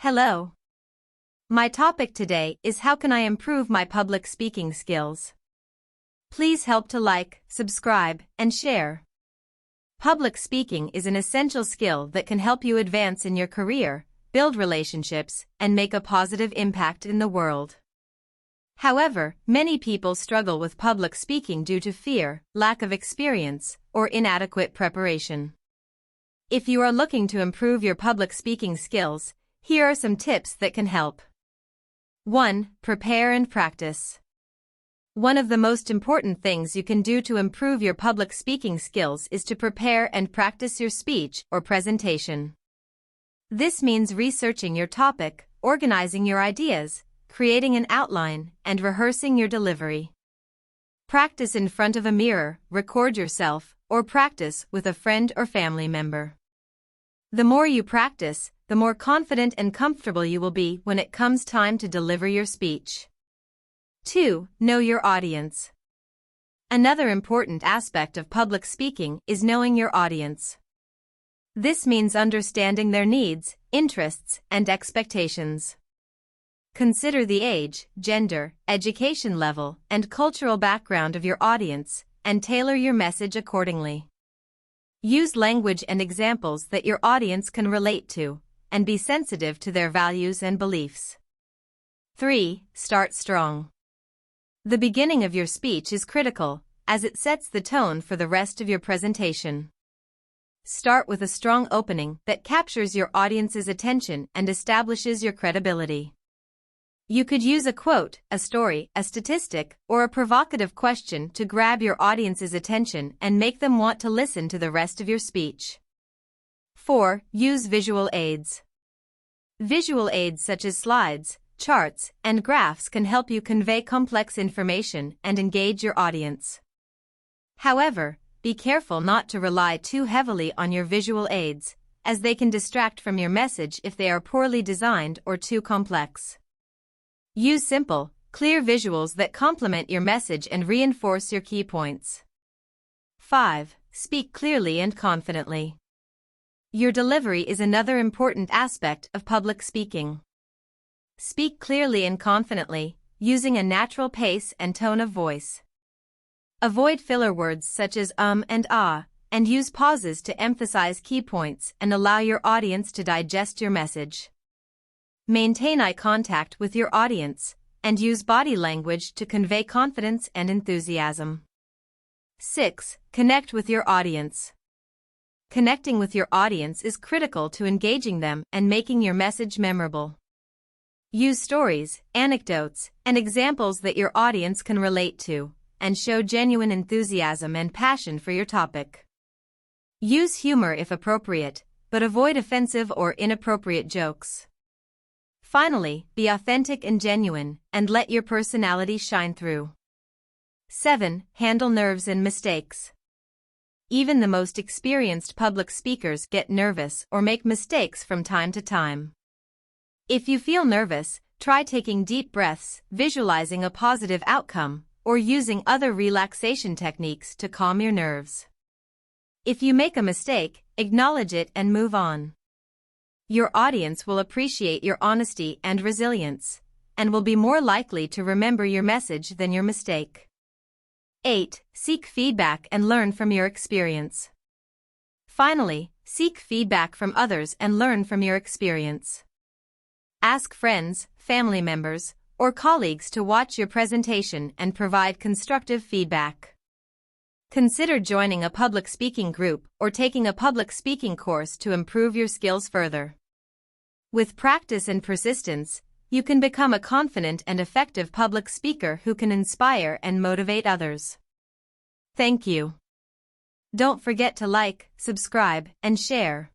Hello. My topic today is how can I improve my public speaking skills? Please help to like, subscribe, and share. Public speaking is an essential skill that can help you advance in your career, build relationships, and make a positive impact in the world. However, many people struggle with public speaking due to fear, lack of experience, or inadequate preparation. If you are looking to improve your public speaking skills, here are some tips that can help. 1. Prepare and practice. One of the most important things you can do to improve your public speaking skills is to prepare and practice your speech or presentation. This means researching your topic, organizing your ideas, creating an outline, and rehearsing your delivery. Practice in front of a mirror, record yourself, or practice with a friend or family member. The more you practice, the more confident and comfortable you will be when it comes time to deliver your speech. 2. Know your audience. Another important aspect of public speaking is knowing your audience. This means understanding their needs, interests, and expectations. Consider the age, gender, education level, and cultural background of your audience, and tailor your message accordingly. Use language and examples that your audience can relate to, and be sensitive to their values and beliefs. 3. Start strong. The beginning of your speech is critical, as it sets the tone for the rest of your presentation. Start with a strong opening that captures your audience's attention and establishes your credibility. You could use a quote, a story, a statistic, or a provocative question to grab your audience's attention and make them want to listen to the rest of your speech. 4. Use visual aids. Visual aids such as slides, charts, and graphs can help you convey complex information and engage your audience. However, be careful not to rely too heavily on your visual aids, as they can distract from your message if they are poorly designed or too complex. Use simple, clear visuals that complement your message and reinforce your key points. 5. Speak clearly and confidently. Your delivery is another important aspect of public speaking. Speak clearly and confidently, using a natural pace and tone of voice. Avoid filler words such as and ah, and use pauses to emphasize key points and allow your audience to digest your message. Maintain eye contact with your audience, and use body language to convey confidence and enthusiasm. 6. Connect with your audience. Connecting with your audience is critical to engaging them and making your message memorable. Use stories, anecdotes, and examples that your audience can relate to, and show genuine enthusiasm and passion for your topic. Use humor if appropriate, but avoid offensive or inappropriate jokes. Finally, be authentic and genuine, and let your personality shine through. 7. Handle nerves and mistakes. Even the most experienced public speakers get nervous or make mistakes from time to time. If you feel nervous, try taking deep breaths, visualizing a positive outcome, or using other relaxation techniques to calm your nerves. If you make a mistake, acknowledge it and move on. Your audience will appreciate your honesty and resilience, and will be more likely to remember your message than your mistake. 8. Seek feedback and learn from your experience. Finally, seek feedback from others and learn from your experience. Ask friends, family members, or colleagues to watch your presentation and provide constructive feedback. Consider joining a public speaking group or taking a public speaking course to improve your skills further. With practice and persistence, you can become a confident and effective public speaker who can inspire and motivate others. Thank you. Don't forget to like, subscribe, and share.